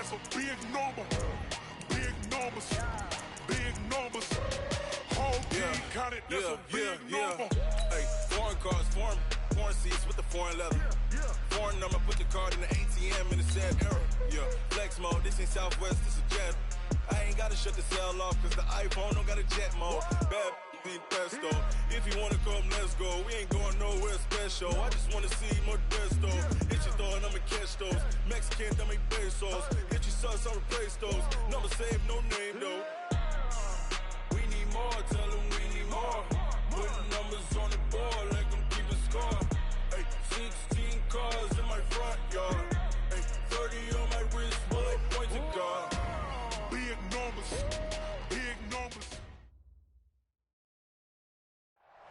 That's a big number. Big numbers. Big numbers. Whole team counted. That's a big number. Hey, foreign cars, foreign seats with the foreign leather. Foreign number, put the card in the ATM in the sad era. Yeah, flex mode, this ain't Southwest, this is Jet. I ain't gotta shut the cell off, cause the iPhone don't got a jet mode. Bad be pesto. If you wanna come, let's go. We ain't going nowhere special. I just wanna see more desto. Hit your door and I'ma catch those. Mexican, dame pesos. Hit your sons, I'll replace those. Number saved, no name though. We need more, tell them we need more. Putting numbers on the board, like them keep a score. Hey, 16 cars in my front yard. Hey, 30 on my wrist, bullet point to God. Big numbers. Big numbers.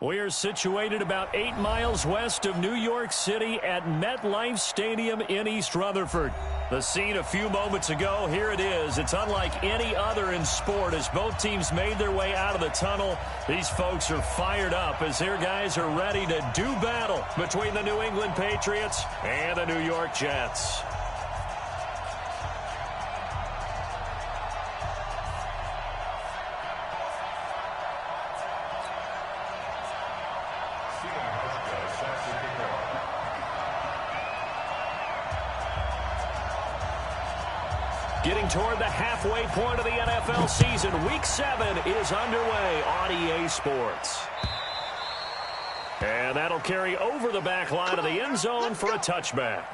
We are situated about 8 miles west of New York City at MetLife Stadium in East Rutherford. The scene a few moments ago, here it is. It's unlike any other in sport as both teams made their way out of the tunnel. These folks are fired up as their guys are ready to do battle between the New England Patriots and the New York Jets. Getting toward the halfway point of the NFL season, Week 7 is underway on EA Sports. And that'll carry over the back line of the end zone for a touchback.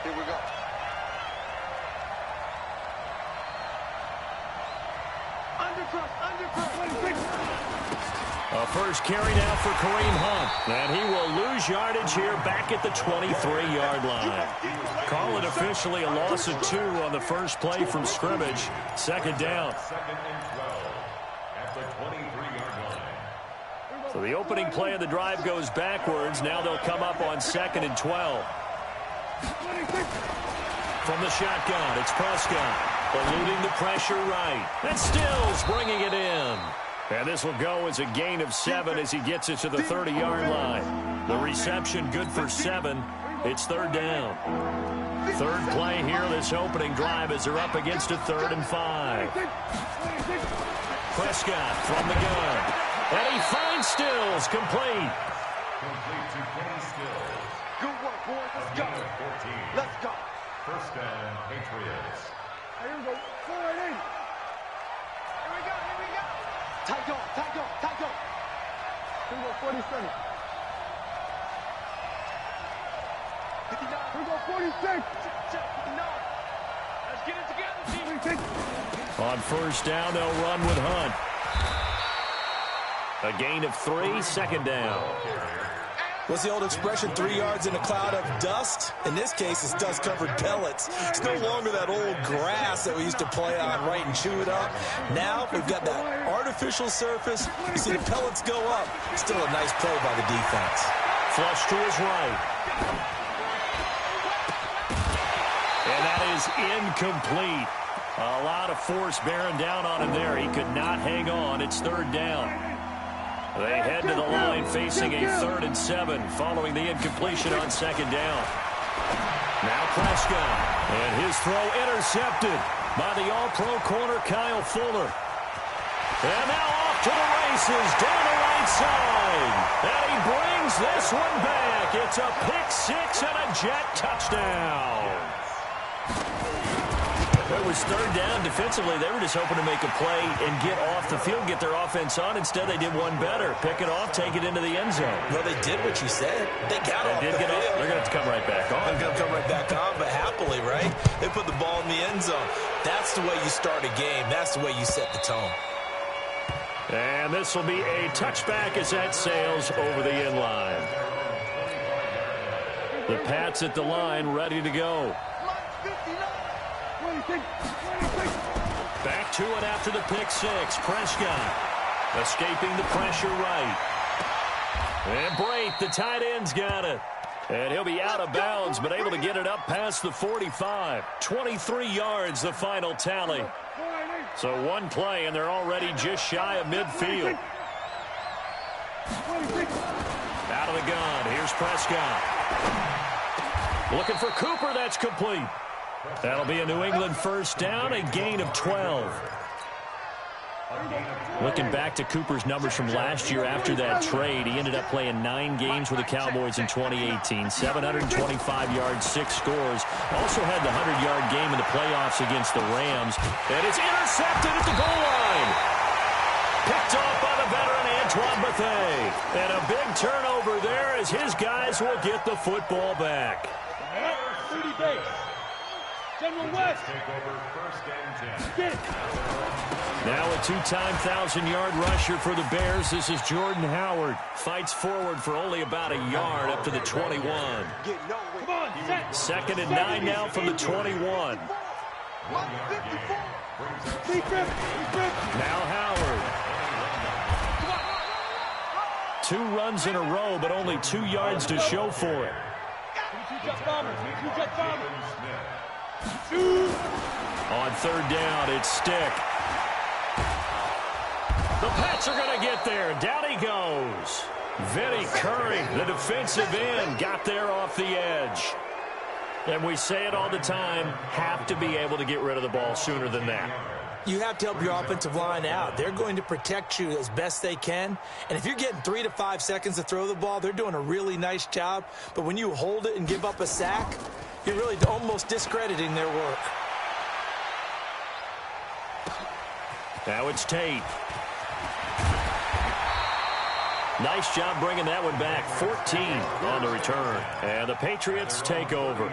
Here we go. A first carry now for Kareem Hunt. And he will lose yardage here back at the 23-yard line. Call it officially a loss of 2 on the first play from scrimmage. Second down. Second and 12 at the 23-yard line. So the opening play of the drive goes backwards. Now they'll come up on 2nd and 12. From the shotgun, it's Prescott. Eluding the pressure right. And Stills bringing it in. And this will go as a gain of 7 as he gets it to the 30-yard line. The reception good for 7. It's third down. Third play here this opening drive as they're up against a 3rd and 5. Prescott from the gun. And he finds Stills complete. Complete to Kenny Stills. Good work, boys. Let's go. 14. Let's go. First down, Patriots. Here we go. Forward in. Here we go. Here we go. Tight go. Tight go. Tight go. Here we go. 47. 59. Here we go. 46. 59. Let's get it together, team. On first down, they'll run with Hunt. A gain of 3, second down. What's the old expression, 3 yards in a cloud of dust? In this case, it's dust-covered pellets. It's no longer that old grass that we used to play on, right, and chew it up. Now we've got that artificial surface. You see the pellets go up. Still a nice play by the defense. Flush to his right. And that is incomplete. A lot of force bearing down on him there. He could not hang on. It's third down. They head to the line facing a 3rd and 7 following the incompletion on second down. Now Prescott. And his throw intercepted by the all-pro corner Kyle Fuller. And now off to the races down the right side. And he brings this one back. It's a pick-6 and a Jet touchdown. It was third down. Defensively, they were just hoping to make a play and get off the field, get their offense on. Instead, they did one better. Pick it off, take it into the end zone. Well, they did what you said. They got off the field. They're going to have to come right back on. They're going to come right back on, but happily, right? They put the ball in the end zone. That's the way you start a game. That's the way you set the tone. And this will be a touchback as that sails over the end line. The Pats at the line, ready to go. Back to it after the pick-6. Prescott escaping the pressure right. And Brate, the tight end's got it. And he'll be out of bounds, but able to get it up past the 45. 23 yards, the final tally. So one play, and they're already just shy of midfield. Out of the gun. Here's Prescott. Looking for Cooper. That's complete. That'll be a New England first down, a gain of 12. Looking back to Cooper's numbers from last year after that trade, he ended up playing 9 games with the Cowboys in 2018, 725 yards, 6 scores. Also had the 100-yard game in the playoffs against the Rams. And it's intercepted at the goal line. Picked off by the veteran Antoine Bethea. And a big turnover there as his guys will get the football back. 30 base. General West. Take over first and 10. Get it. Now a 2-time 1,000-yard rusher for the Bears. This is Jordan Howard. Fights forward for only about a yard up to the 21. Come on, set. 2nd and 9 now from the 21. Now Howard. 2 runs in a row, but only 2 yards to show for it. On 3rd down, it's Stick. The Pats are going to get there. Down he goes. Vinny Curry, the defensive end, got there off the edge. And we say it all the time, have to be able to get rid of the ball sooner than that. You have to help your offensive line out. They're going to protect you as best they can. And if you're getting 3 to 5 seconds to throw the ball, they're doing a really nice job. But when you hold it and give up a sack, you're really almost discrediting their work. Now it's Tate. Nice job bringing that one back. 14 on the return. And the Patriots take over.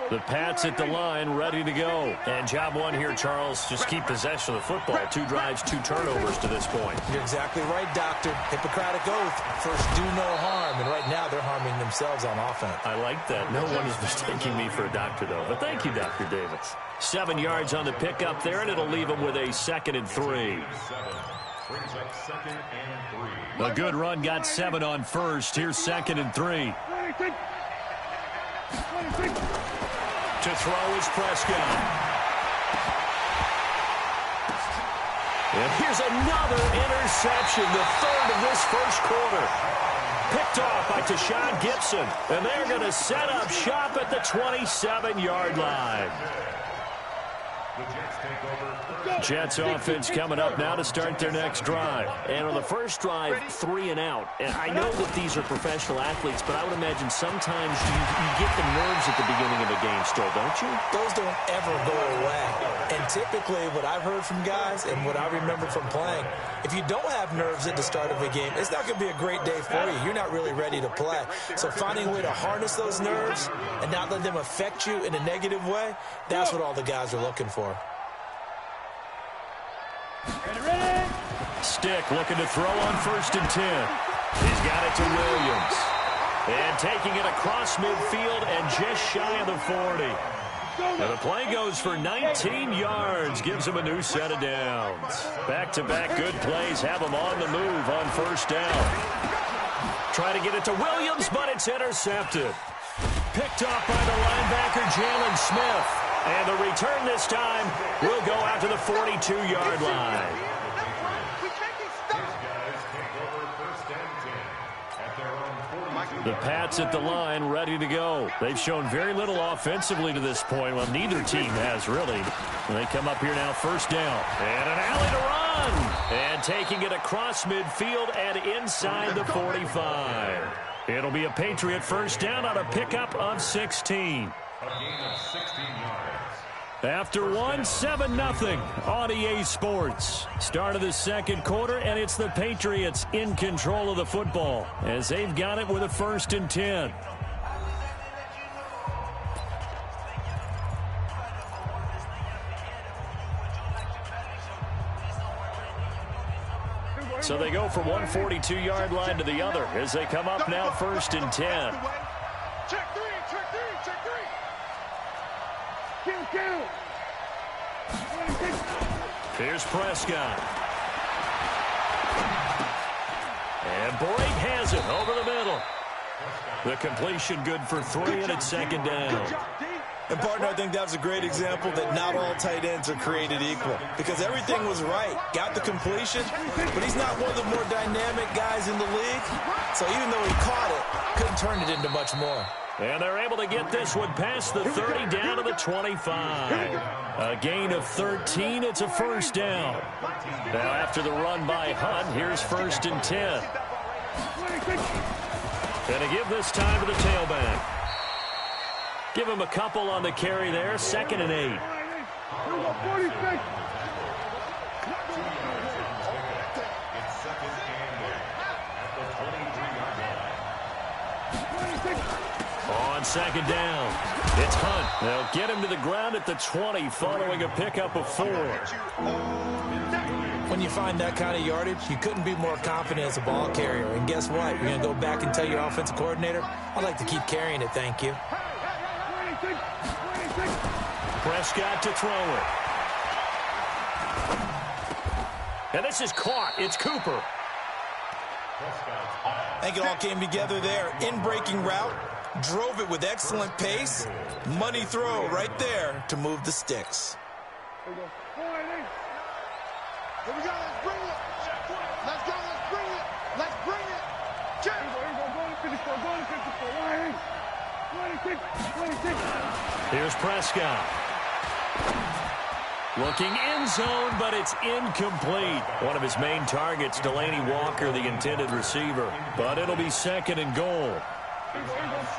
The Pats at the line, ready to go. And job one here, Charles, just keep possession of the football. 2 drives, 2 turnovers to this point. You're exactly right, Doctor. Hippocratic oath. First, do no harm. And right now, they're harming themselves on offense. I like that. No one is mistaking me for a doctor, though. But thank you, Dr. Davis. 7 yards on the pickup there, and it'll leave them with a 2nd and 3. Brings up 2nd and 3. A good run got 7 on first. Here's 2nd and 3. To throw is Prescott. And here's another interception, the 3rd of this first quarter. Picked off by Tashawn Gibson. And they're going to set up shop at the 27-yard line. The Jets take over. Jets offense coming up now to start their next drive. And on the first drive, 3 and out. And I know that these are professional athletes, but I would imagine sometimes you get the nerves at the beginning of a game still, don't you? Those don't ever go away. And typically what I've heard from guys and what I remember from playing, if you don't have nerves at the start of a game, it's not going to be a great day for you. You're not really ready to play. So finding a way to harness those nerves and not let them affect you in a negative way, that's what all the guys are looking for. Stick looking to throw on 1st and 10. He's got it to Williams. And taking it across midfield and just shy of the 40. And the play goes for 19 yards. Gives him a new set of downs. Back-to-back good plays have him on the move on 1st down. Try to get it to Williams, but it's intercepted. Picked off by the linebacker, Jalen Smith. And the return this time will go out to the 42-yard line. The Pats at the line, ready to go. They've shown very little offensively to this point. Well, neither team has, really. They come up here now, 1st down. And an alley to run. And taking it across midfield and inside the 45. It'll be a Patriot 1st down on a pickup of 16. A gain of 16 yards. After 7-0 on EA Sports. Start of the 2nd quarter, and it's the Patriots in control of the football as they've got it with a 1st and 10. So they go from one 42-yard line to the other as they come up now 1st and 10. Check 3, check 3, check 3. Kill. Here's Prescott. And Blake has it over the middle. The completion good for 3, and it's 2nd down. And, partner, I think that was a great example that not all tight ends are created equal because everything was right. Got the completion, but he's not one of the more dynamic guys in the league. So even though he caught it, couldn't turn it into much more. And they're able to get this one past the 30 down to the 25. A gain of 13. It's a first down. Now after the run by Hunt, here's 1st and 10. Going to give this time to the tailback. Give him a couple on the carry there. 2nd and 8. On 2nd down, it's Hunt. They'll get him to the ground at the 20 following a pickup of 4. When you find that kind of yardage, you couldn't be more confident as a ball carrier. And guess what? You're going to go back and tell your offensive coordinator, I'd like to keep carrying it, thank you. Prescott to throw it. And this is caught. It's Cooper. I think it all came together there. In-breaking route, drove it with excellent pace. Money throw right there to move the sticks. Here we go. Let's bring it. Let's go. Let's bring it. Let's bring it. Check. Here we go. Go to 54. Go to 54. 26. Here's Prescott. Looking end zone, but it's incomplete. One of his main targets, Delaney Walker, the intended receiver. But it'll be 2nd and goal.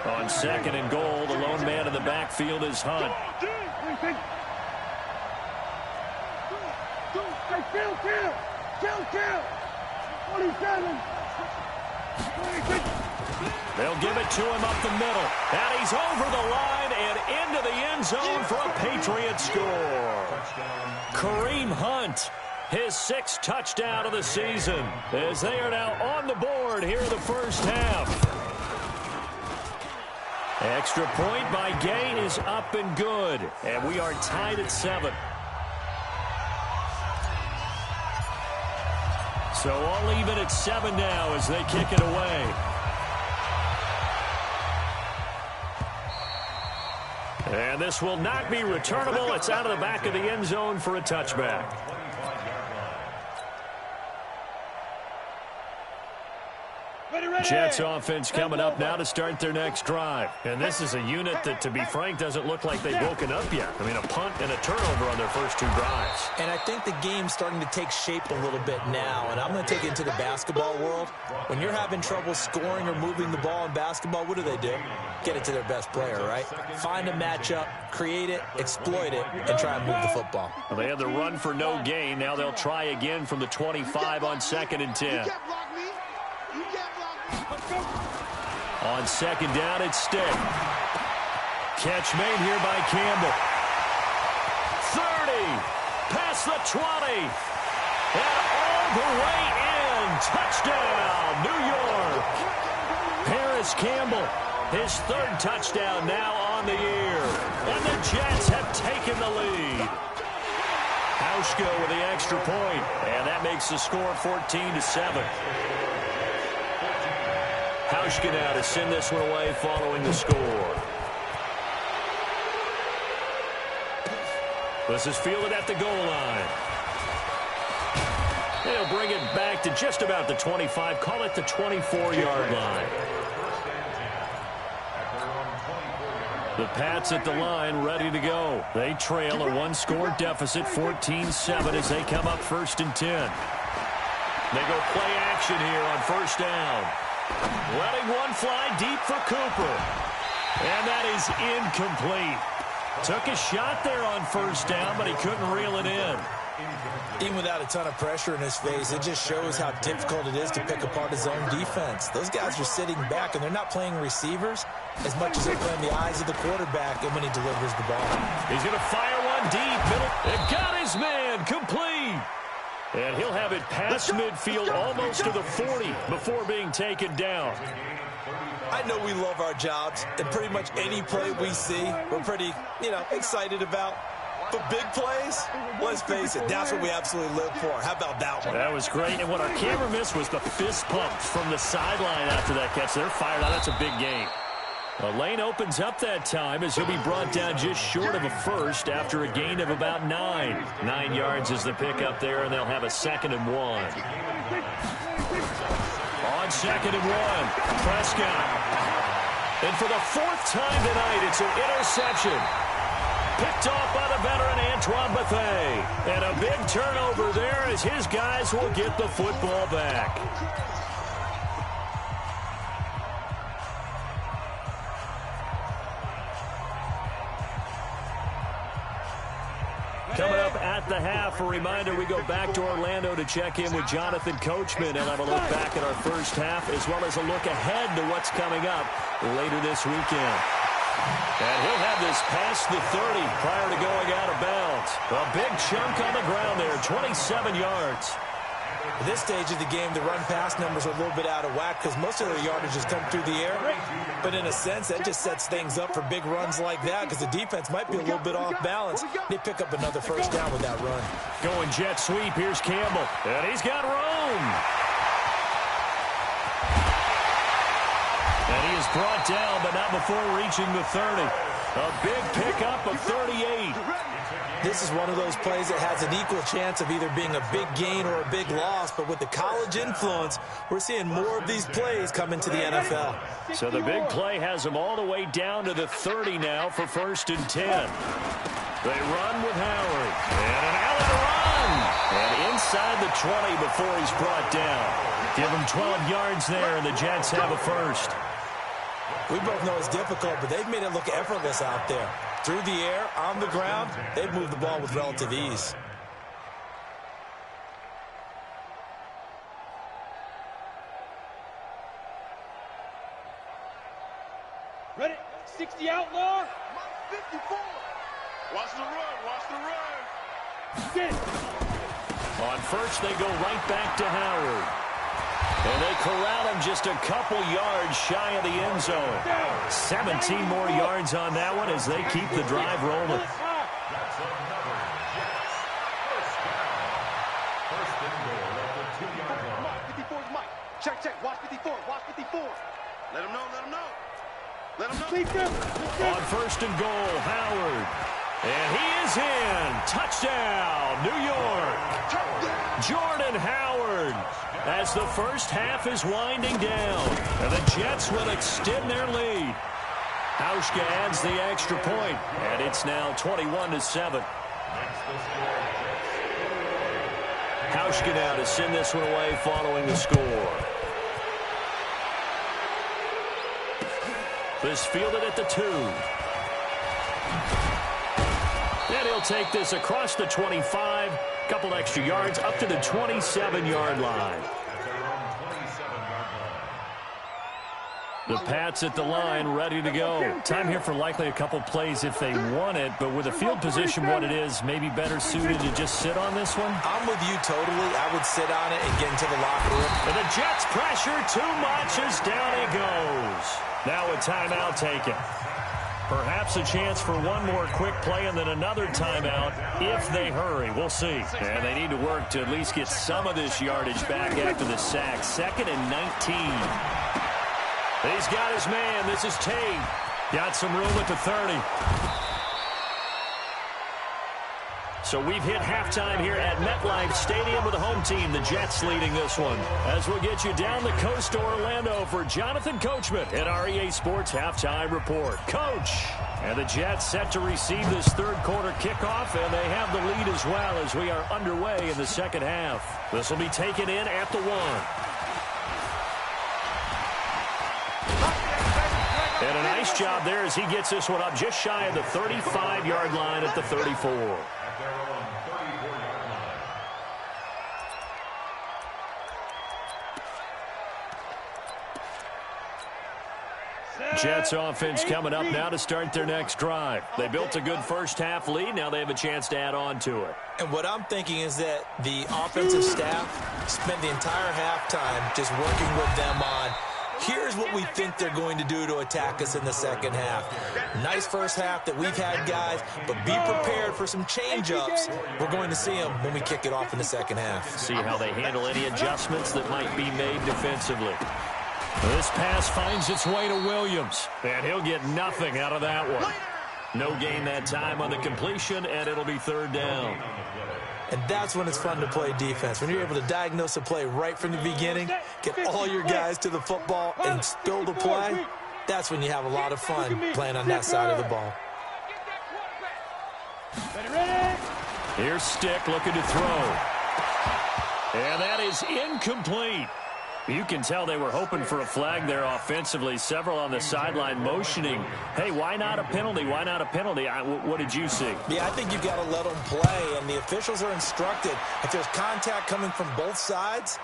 On 2nd and goal, the lone man in the backfield is Hunt. Kill. 27. They'll give it to him up the middle. And he's over the line and into the end zone for a Patriot score. Kareem Hunt, his 6th touchdown of the season, as they are now on the board here in the first half. Extra point by Gay is up and good, and we are tied at 7. So all even at 7 now as they kick it away. And this will not be returnable. It's out of the back of the end zone for a touchback. Jets offense coming up now to start their next drive. And this is a unit that, to be frank, doesn't look like they've woken up yet. I mean, a punt and a turnover on their first 2 drives. And I think the game's starting to take shape a little bit now. And I'm going to take it into the basketball world. When you're having trouble scoring or moving the ball in basketball, what do? Get it to their best player, right? Find a matchup, create it, exploit it, and try and move the football. Well, they had the run for no gain. Now they'll try again from the 25 on 2nd and 10. On 2nd down, it's Stick. Catch made here by Campbell. 30, past the 20, and all the way in. Touchdown, New York. Paris Campbell, his 3rd touchdown now on the year. And the Jets have taken the lead. Hauschka with the extra point, and that makes the score 14-7. Hauschka now to send this one away following the score. This is fielded at the goal line. They'll bring it back to just about the 25. Call it the 24-yard line. The Pats at the line ready to go. They trail a 1-score deficit, 14-7 as they come up 1st and 10. They go play action here on 1st down. Letting one fly deep for Cooper. And that is incomplete. Took a shot there on 1st down, but he couldn't reel it in. Even without a ton of pressure in his face, it just shows how difficult it is to pick apart his own defense. Those guys are sitting back, and they're not playing receivers as much as they're playing the eyes of the quarterback and when he delivers the ball. He's going to fire one deep. Middle. It got his man. Complete. And he'll have it past midfield almost to the 40 before being taken down. I know we love our jobs, and pretty much any play we see, we're pretty, excited about. But big plays, let's face it, that's what we absolutely live for. How about that one? That was great. And what our camera missed was the fist pumps from the sideline after that catch. They're fired out. That's a big game. The lane opens up that time as he'll be brought down just short of a first after a gain of about 9. 9 yards is the pickup there, and they'll have a 2nd and 1. On 2nd and 1, Prescott. And for the 4th time tonight, it's an interception. Picked off by the veteran Antoine Bethea. And a big turnover there as his guys will get the football back. Coming up at the half, a reminder, we go back to Orlando to check in with Jonathan Coachman and have a look back at our first half, as well as a look ahead to what's coming up later this weekend. And he'll have this past the 30 prior to going out of bounds. A big chunk on the ground there, 27 yards. At this stage of the game, the run-pass numbers are a little bit out of whack because most of their yardage has come through the air. But in a sense, that just sets things up for big runs like that because the defense might be a little bit off balance. They pick up another first down with that run. Going jet sweep, here's Campbell. And he's got room. And he is brought down, but not before reaching the 30. A big pickup of 38. This is one of those plays that has an equal chance of either being a big gain or a big loss, but with the college influence, we're seeing more of these plays come into the NFL. So the big play has them all the way down to the 30 now for 1st and 10. They run with Howard. And an Allen run. And inside the 20 before he's brought down. Give him 12 yards there, and the Jets have a first. We both know it's difficult, but they've made it look effortless out there. Through the air, on the ground, they've moved the ball with relative ease. Ready? 60 outlaw. 54. Watch the run. Watch the run. Get it. On first, they go right back to Howard. And they corral him just a couple yards shy of the end zone. 17 more yards on that one as they keep the drive rolling. Check, check. Watch 54. Watch 54. Let him know. Let him know. Let him know. On 1st and goal, Howard. And he is in. Touchdown, New York. Jordan Howard. As the first half is winding down, and the Jets will extend their lead. Hauschka adds the extra point, and it's now 21-7. Hauschka now to send this one away following the score. This fielded at the 2. And he'll take this across the 25. Couple extra yards up to the 27-yard line. The Pats at the line, ready to go. Time here for likely a couple plays if they want it, but with the field position what it is, maybe better suited to just sit on this one? I'm with you totally. I would sit on it and get into the locker room. And the Jets pressure too much as down he goes. Now a timeout taken. Perhaps a chance for one more quick play and then another timeout if they hurry. We'll see. And they need to work to at least get some of this yardage back after the sack. 2nd and 19. He's got his man. This is Tate. Got some room at the 30. So we've hit halftime here at MetLife Stadium with the home team, the Jets, leading this one. As we'll get you down the coast to Orlando for Jonathan Coachman at our EA Sports Halftime Report. Coach, and the Jets set to receive this third quarter kickoff, and they have the lead as well as we are underway in the second half. This will be taken in at the 1. And a nice job there as he gets this one up just shy of the 35-yard line at the 34. Jets offense coming up now to start their next drive. They built a good first half lead. Now they have a chance to add on to it. And what I'm thinking is that the offensive staff spent the entire halftime just working with them on, here's what we think they're going to do to attack us in the second half. Nice first half that we've had, guys, but be prepared for some change-ups. We're going to see them when we kick it off in the second half. See how they handle any adjustments that might be made defensively. This pass finds its way to Williams, and he'll get nothing out of that one. No gain that time on the completion, and it'll be third down. And that's when it's fun to play defense. When you're able to diagnose a play right from the beginning, get all your guys to the football, and spill the play, that's when you have a lot of fun playing on that side of the ball. Here's Stick looking to throw. And that is incomplete. You can tell they were hoping for a flag there offensively. Several on the sideline motioning, hey, why not a penalty? Why not a penalty? What did you see? Yeah, I think you've got to let them play, and the officials are instructed. If there's contact coming from both sides,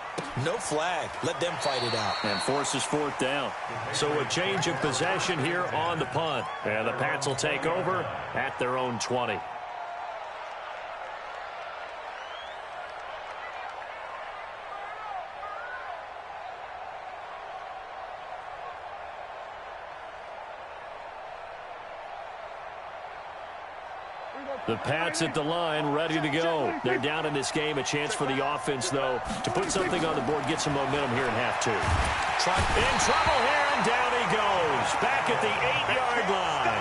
no flag. Let them fight it out. And forces fourth down. So a change of possession here on the punt. And the Pats will take over at their own 20. The Pats at the line, ready to go. They're down in this game. A chance for the offense, though, to put something on the board, get some momentum here in half two. In trouble here, and down he goes. Back at the 8-yard line.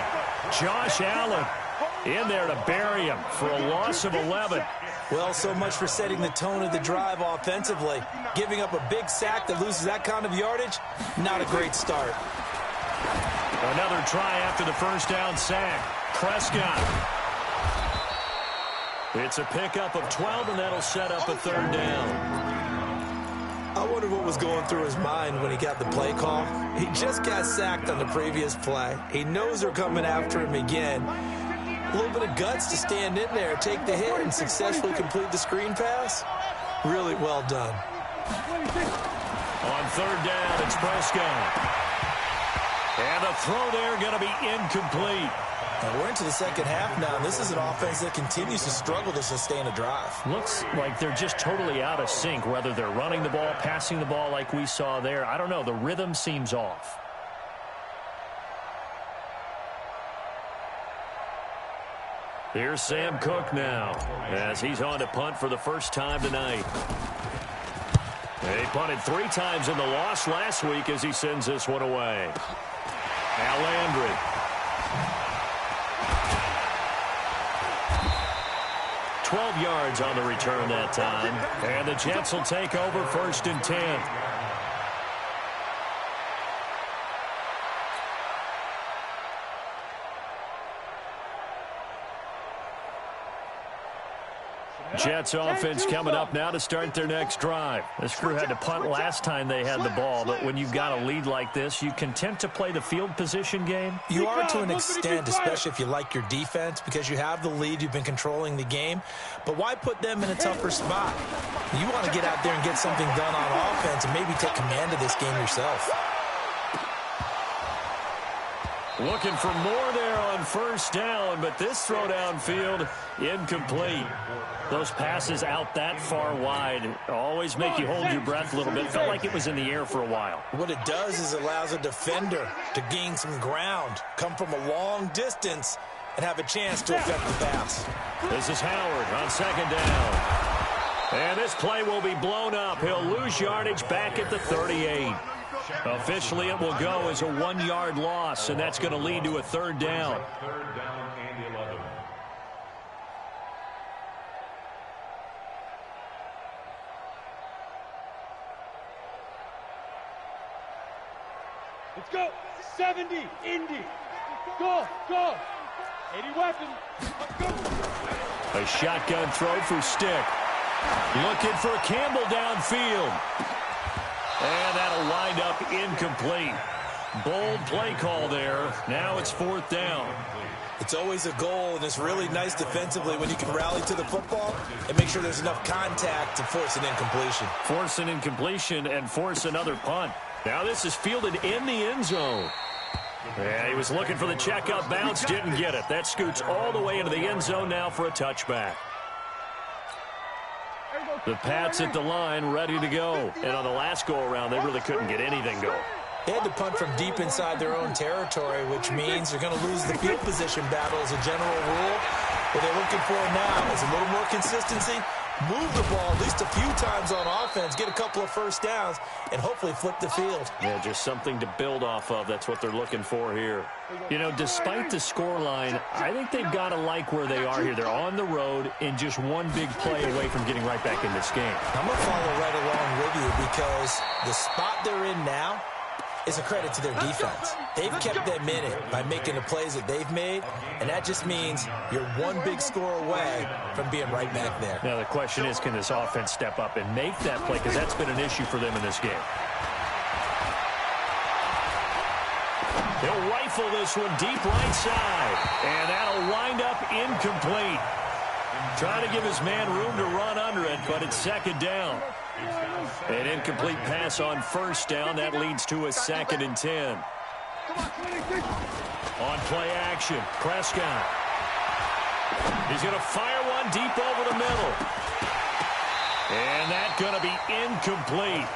Josh Allen in there to bury him for a loss of 11. Well, so much for setting the tone of the drive offensively. Giving up a big sack that loses that kind of yardage, not a great start. Another try after the first down sack. Prescott. It's a pickup of 12, and that'll set up a third down. I wonder what was going through his mind when he got the play call. He just got sacked on the previous play. He knows they're coming after him again. A little bit of guts to stand in there, take the hit, and successfully complete the screen pass. Really well done. On third down, it's Prescott. And the throw there going to be incomplete. And we're into the second half now, and this is an offense that continues to struggle to sustain a drive. Looks like they're just totally out of sync, whether they're running the ball, passing the ball like we saw there. I don't know. The rhythm seems off. Here's Sam Cook now, as he's on to punt for the first time tonight. He punted 3 times in the loss last week as he sends this one away. Now Landry. 12 yards on the return that time. And the Jets will take over first and 10. Jets offense coming up now to start their next drive. This crew had to punt last time they had the ball, but when you've got a lead like this, you content to play the field position game? You are to an extent, especially if you like your defense, because you have the lead, you've been controlling the game. But why put them in a tougher spot? You want to get out there and get something done on offense and maybe take command of this game yourself. Looking for more there on first down, but this throw downfield incomplete. Those passes out that far wide always make you hold your breath a little bit. Felt like it was in the air for a while. What it does is it allows a defender to gain some ground, come from a long distance, and have a chance to affect the pass. This is Howard on second down. And this play will be blown up. He'll lose yardage back at the 38. Officially, it will go as a 1-yard loss, and that's going to lead to a third down. Third down and 11. Let's go. 70, Indy. Go, go. 80 weapons. Let's go. A shotgun throw for Stick. Looking for Campbell downfield. And that'll wind up incomplete. Bold play call there. Now it's fourth down. It's always a goal, and it's really nice defensively when you can rally to the football and make sure there's enough contact to force an incompletion. Force an incompletion and force another punt. Now this is fielded in the end zone. Yeah, he was looking for the checkup bounce, didn't get it. That scoots all the way into the end zone now for a touchback. The Pats at the line, ready to go. And on the last go-around, they really couldn't get anything going. They had to punt from deep inside their own territory, which means they're going to lose the field position battle as a general rule. What they're looking for now is a little more consistency move the ball at least a few times on offense, get a couple of first downs, and hopefully flip the field. Yeah, just something to build off of. That's what they're looking for here. You know, despite the scoreline, I think they've got to like where they are here. They're on the road and just one big play away from getting right back in this game. I'm going to follow right along with you because the spot they're in now is a credit to their defense. They've kept them in it by making the plays that they've made, and that just means you're one big score away from being right back there. Now the question is, can this offense step up and make that play? Because that's been an issue for them in this game. He'll rifle this one deep right side, and that'll wind up incomplete. Trying to give his man room to run under it, but it's second down. An incomplete pass on first down. That leads to a 2nd and 10. On play action, Prescott. He's going to fire one deep over the middle. And that's going to be incomplete.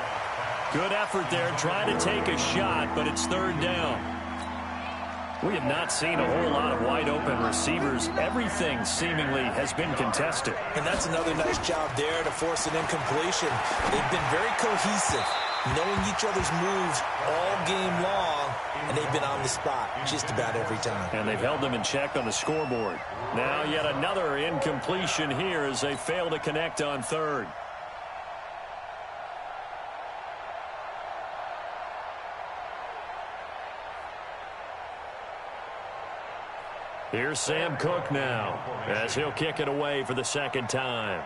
Good effort there, trying to take a shot, but it's 3rd down. We have not seen a whole lot of wide-open receivers. Everything seemingly has been contested. And that's another nice job there to force an incompletion. They've been very cohesive, knowing each other's moves all game long, and they've been on the spot just about every time. And they've held them in check on the scoreboard. Now yet another incompletion here as they fail to connect on 3rd. Here's Sam Cook now as he'll kick it away for the 2nd time.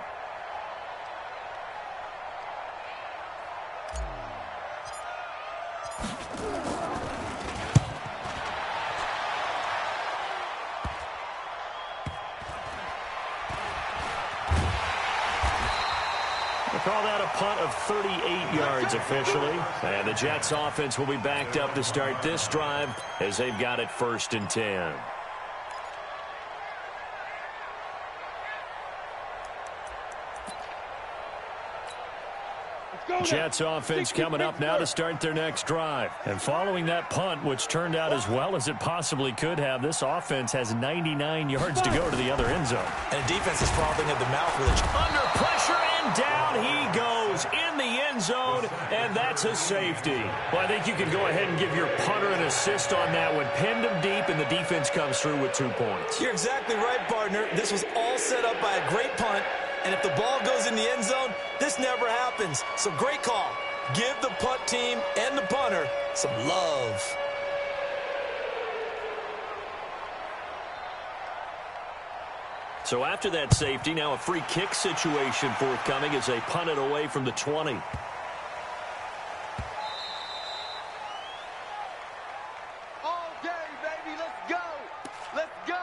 We'll call that a punt of 38 yards officially. And the Jets offense will be backed up to start this drive as they've got it 1st and 10. Jets offense coming up now to start their next drive. And following that punt, which turned out as well as it possibly could have, this offense has 99 yards to go to the other end zone. And defense is frothing at the mouth with it. Under pressure, and down he goes in the end zone, and that's a safety. Well, I think you can go ahead and give your punter an assist on that one. Pinned him deep, and the defense comes through with 2 points. You're exactly right, partner. This was all set up by a great punt. And if the ball goes in the end zone, this never happens. So great call. Give the punt team and the punter some love. So after that safety, now a free kick situation forthcoming as they punt it away from the 20. All day, baby. Let's go. Let's go.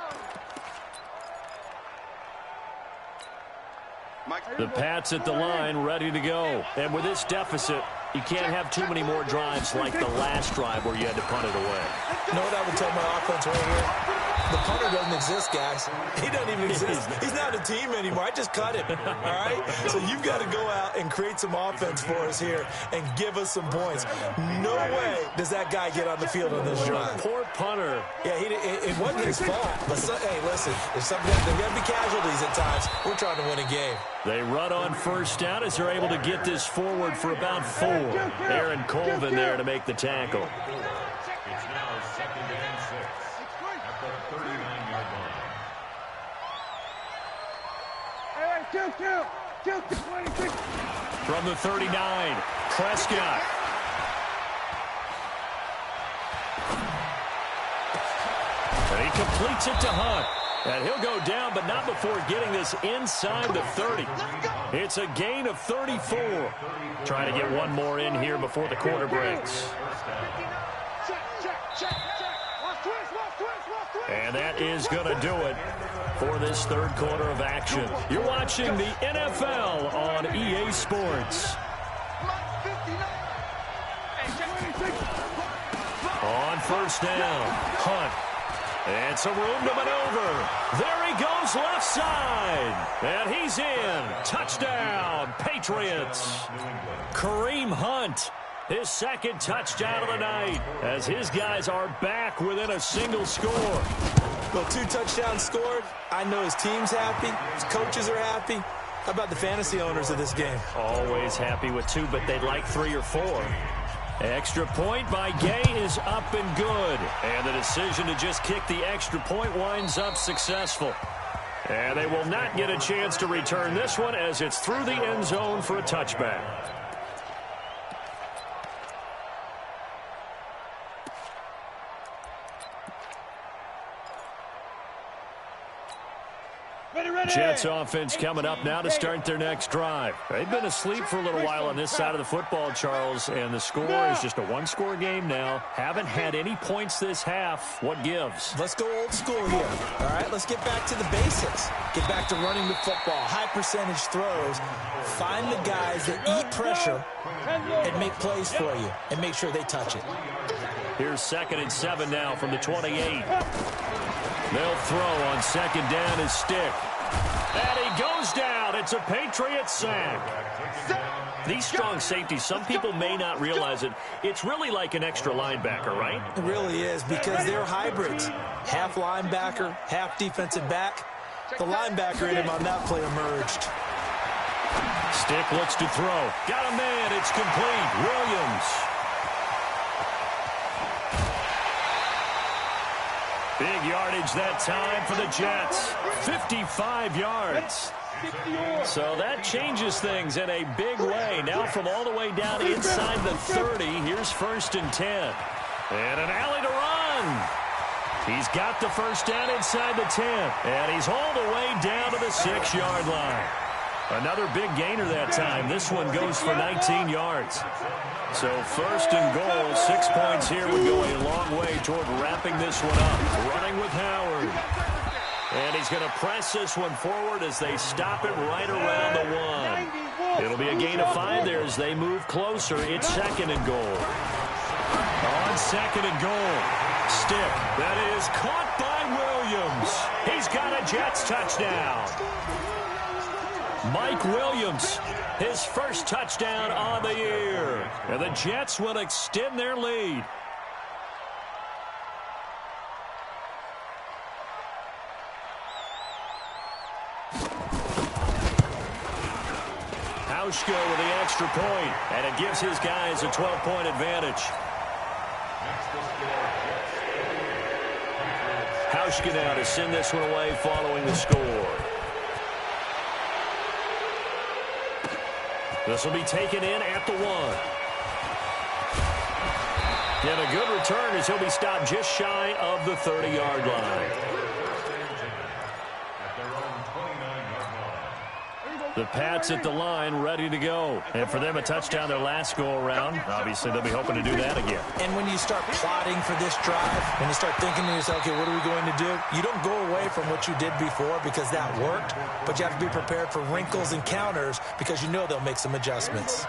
The Pats at the line, ready to go. And with this deficit, you can't have too many more drives like the last drive where you had to punt it away. You know what I would tell my offense right here? The punter doesn't exist, guys. He doesn't even exist. He's not a team anymore. I just cut him, all right? So you've got to go out and create some offense for us here and give us some points. No way does that guy get on the field on this drive. Poor punter. Yeah, it wasn't his fault. But hey, listen, there's got to be casualties at times. We're trying to win a game. They run on first down as they're able to get this forward for about 4. Aaron Colvin there to make the tackle. It's now 2nd and 6 at the 39-yard line. From the 39, Prescott. And he completes it to Hunt. And he'll go down, but not before getting this inside the 30. It's a gain of 34. Trying to get one more in here before the quarter breaks. And that is going to do it for this 3rd quarter of action. You're watching the NFL on EA Sports. On first down, Hunt. And some room to maneuver. There he goes left side. And he's in. Touchdown, Patriots. Kareem Hunt, his 2nd touchdown of the night, as his guys are back within a single score. Well, 2 touchdowns scored. I know his team's happy. His coaches are happy. How about the fantasy owners of this game? Always happy with 2, but they'd like 3 or 4. Extra point by Gay is up and good. And the decision to just kick the extra point winds up successful. And they will not get a chance to return this one as it's through the end zone for a touchback. Jets offense coming up now to start their next drive. They've been asleep for a little while on this side of the football, Charles, and the score is just a one-score game now. Haven't had any points this half. What gives? Let's go old school here. All right, let's get back to the basics. Get back to running the football, high percentage throws. Find the guys that eat pressure and make plays for you and make sure they touch it. Here's 2nd and 7 now from the 28. They'll throw on 2nd down his stick. And he goes down. It's a Patriot sack. These strong safeties, some people may not realize it. It's really like an extra linebacker, right? It really is because they're hybrids. Half linebacker, half defensive back. The linebacker in him on that play emerged. Stick looks to throw. Got a man. It's complete. Williams. Big yardage that time for the Jets. 55 yards. So that changes things in a big way. Now from all the way down inside the 30, here's 1st and 10. And an alley to run. He's got the first down inside the 10. And he's all the way down to the 6-yard line. Another big gainer that time. This one goes for 19 yards. So 1st and goal, 6 points here would go a long way toward wrapping this one up. Running with Howard. And he's going to press this one forward as they stop it right around the 1. It'll be a gain of 5 there as they move closer. It's 2nd and goal. On 2nd and goal. Stick. That is caught by Williams. He's got a Jets touchdown. Mike Williams, his first touchdown on the year. And the Jets will extend their lead. Hauschko with the extra point, and it gives his guys a 12-point advantage. Hauschko now to send this one away following the score. This will be taken in at the 1. And a good return as he'll be stopped just shy of the 30-yard line. The Pats at the line, ready to go. And for them, a touchdown their last go-around. Obviously, they'll be hoping to do that again. And when you start plotting for this drive, when you start thinking to yourself, okay, what are we going to do? You don't go away from what you did before because that worked, but you have to be prepared for wrinkles and counters because you know they'll make some adjustments.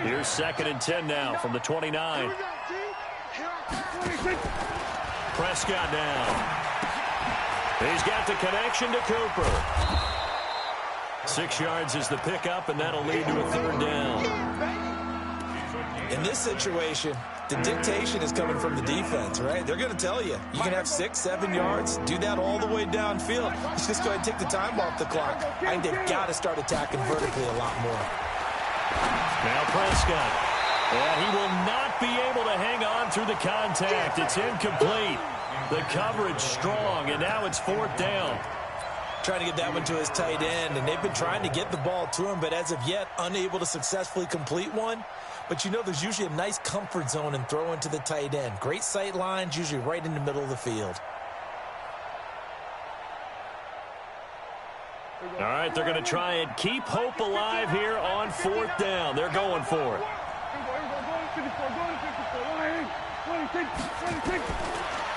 Here's 2nd and 10 now from the 29. Prescott down. He's got the connection to Cooper. 6 yards is the pickup, and that'll lead to a 3rd down. In this situation, the dictation is coming from the defense, right? They're going to tell you, you can have 6, 7 yards, do that all the way downfield. You just go ahead and take the time off the clock. I think they've got to start attacking vertically a lot more. Now Prescott. And he will not be able to hang on through the contact. It's incomplete. The coverage strong, and now it's 4th down. Trying to get that one to his tight end, and they've been trying to get the ball to him, but as of yet, unable to successfully complete one. But you know there's usually a nice comfort zone in throwing to the tight end. Great sight lines, usually right in the middle of the field. All right, they're going to try and keep hope alive here on 4th down. They're going for it.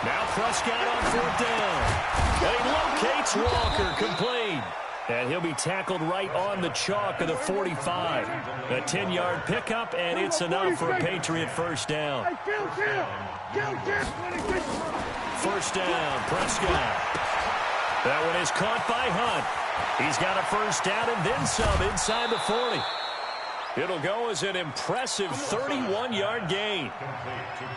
Now Prescott on 4th down. And he locates Walker, complete. And he'll be tackled right on the chalk of the 45. A 10-yard pickup, and it's enough for a Patriot 1st down. 1st down, Prescott. That one is caught by Hunt. He's got a 1st down and then some inside the 40. It'll go as an impressive 31-yard gain.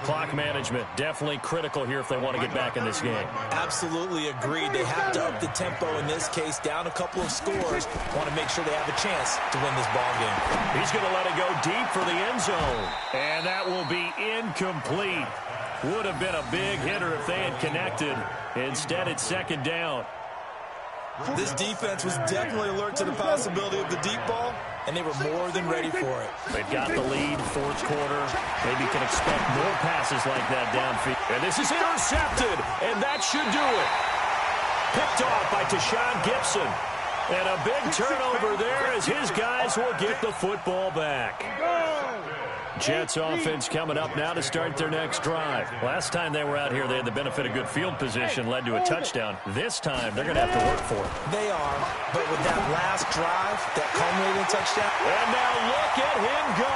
Clock management definitely critical here if they want to get back in this game. Absolutely agreed. They have to up the tempo in this case, down a couple of scores. Want to make sure they have a chance to win this ball game. He's going to let it go deep for the end zone. And that will be incomplete. Would have been a big hitter if they had connected. Instead, it's second down. This defense was definitely alert to the possibility of the deep ball, and they were more than ready for it. They've got the lead, fourth quarter. Maybe can expect more passes like that downfield. And this is intercepted, and that should do it. Picked off by Tashawn Gibson. And a big turnover there as his guys will get the football back. Jets offense coming up now to start their next drive. Last time they were out here, they had the benefit of good field position, led to a touchdown. This time, they're going to have to work for it. They are, but with that last drive, that culminating touchdown. And now look at him go.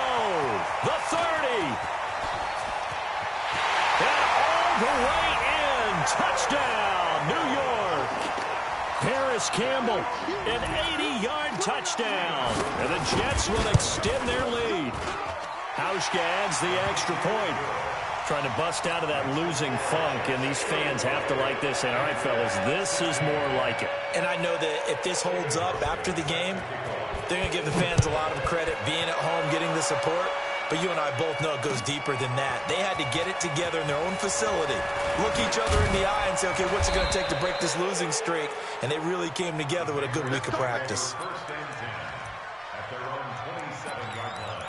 The 30. And all the way in. Touchdown, New York. Paris Campbell, an 80-yard touchdown. And the Jets will extend their lead. Hauschka adds the extra point. Trying to bust out of that losing funk, and these fans have to like this. And all right, fellas, this is more like it. And I know that if this holds up after the game, they're going to give the fans a lot of credit being at home, getting the support. But you and I both know it goes deeper than that. They had to get it together in their own facility, look each other in the eye and say, okay, what's it going to take to break this losing streak? And they really came together with a good week of practice. At their own 27-yard line.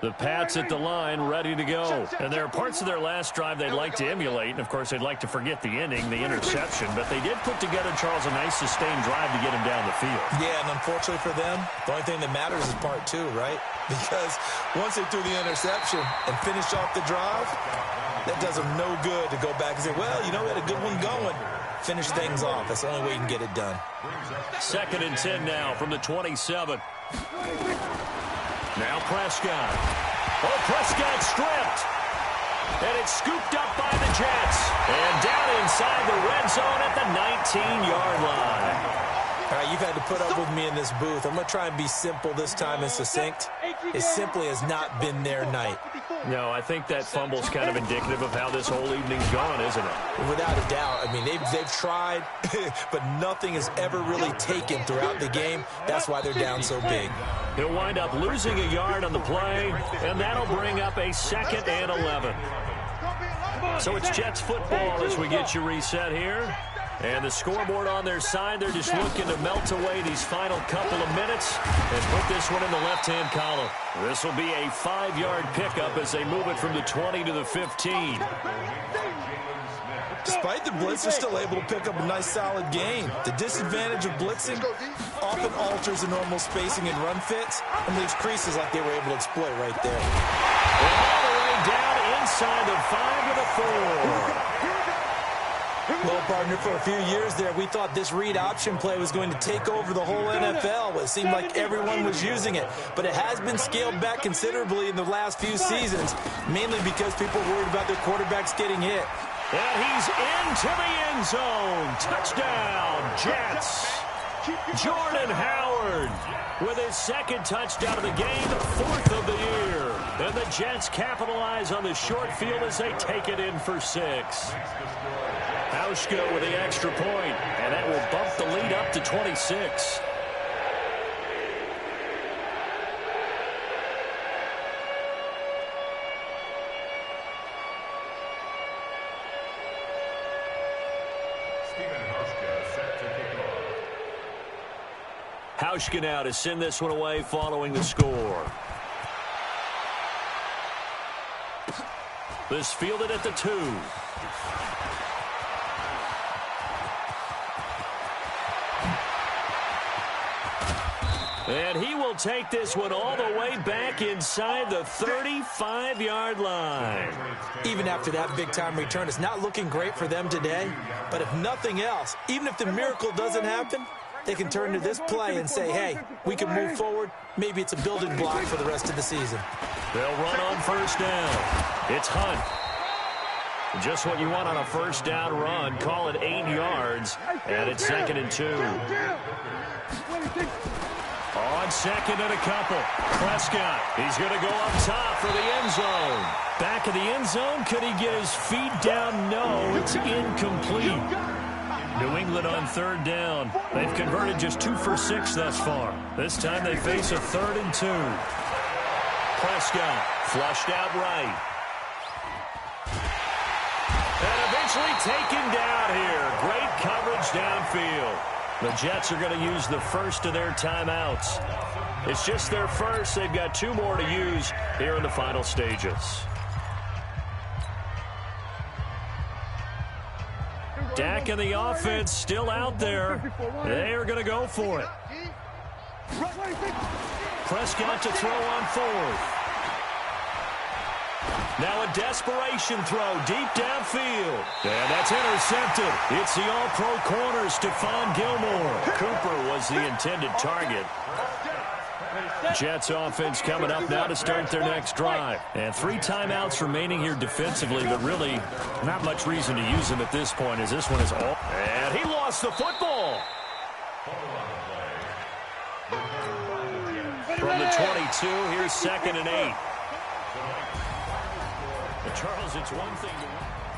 The Pats at the line, ready to go. And there are parts of their last drive they'd like to emulate. And, of course, they'd like to forget the ending, the interception. But they did put together, Charles, a nice sustained drive to get him down the field. Yeah, and unfortunately for them, the only thing that matters is part two, right? Because once they threw the interception and finished off the drive, that does them no good to go back and say, well, you know, we had a good one going. Finish things off. That's the only way you can get it done. 2nd and 10 now from the 27. Now Prescott. Oh, Prescott stripped. And it's scooped up by the Jets. And down inside the red zone at the 19-yard line. All right, you've had to put up with me in this booth. I'm going to try and be simple this time and succinct. It simply has not been their night. No, I think that fumble's kind of indicative of how this whole evening's gone, isn't it? Without a doubt. I mean, they've tried, but nothing has ever really taken throughout the game. That's why they're down so big. He'll wind up losing a yard on the play, and that'll bring up a 2nd and 11. So it's Jets football as we get you reset here. And the scoreboard on their side, they're just looking to melt away these final couple of minutes and put this one in the left-hand column. This will be a 5-yard pickup as they move it from the 20 to the 15. Despite the blitz, they're still able to pick up a nice, solid gain. The disadvantage of blitzing often alters the normal spacing and run fits and leaves creases like they were able to exploit right there. And all the way down inside the 5 to the 4. Well, partner, for a few years there, we thought this read option play was going to take over the whole NFL. It seemed like everyone was using it, but it has been scaled back considerably in the last few seasons, mainly because people are worried about their quarterbacks getting hit. And he's into the end zone. Touchdown, Jets. Jordan Howard with his 2nd touchdown of the game, 4th of the year. And the Jets capitalize on the short field as they take it in for 6. Hauschka with the extra point, and that will bump the lead up to 26. Hauschka now to send this one away following the score. This fielded at the 2. And he will take this one all the way back inside the 35-yard line. Even after that big-time return, it's not looking great for them today. But if nothing else, even if the miracle doesn't happen, they can turn to this play and say, hey, we can move forward. Maybe it's a building block for the rest of the season. They'll run on first down. It's Hunt. Just what you want on a first down run. Call it 8 yards, and it's 2nd and 2. On 2nd and a couple. Prescott, he's going to go up top for the end zone. Back of the end zone, could he get his feet down? No, it's incomplete. New England on 3rd down. They've converted just 2 for 6 thus far. This time they face a 3rd and 2. Prescott flushed out right. And eventually taken down here. Great coverage downfield. The Jets are going to use the first of their timeouts. It's just their first. They've got 2 more to use here in the final stages. Dak and the offense still out there. They are going to go for it. Prescott to throw on 4th. Now a desperation throw deep downfield. And that's intercepted. It's the all-pro corner, Stephon Gilmore. Cooper was the intended target. Jets offense coming up now to start their next drive. And 3 timeouts remaining here defensively, but really not much reason to use them at this point as this one is all. And he lost the football. From the 22, here's 2nd and 8. Charles, it's one thing to win.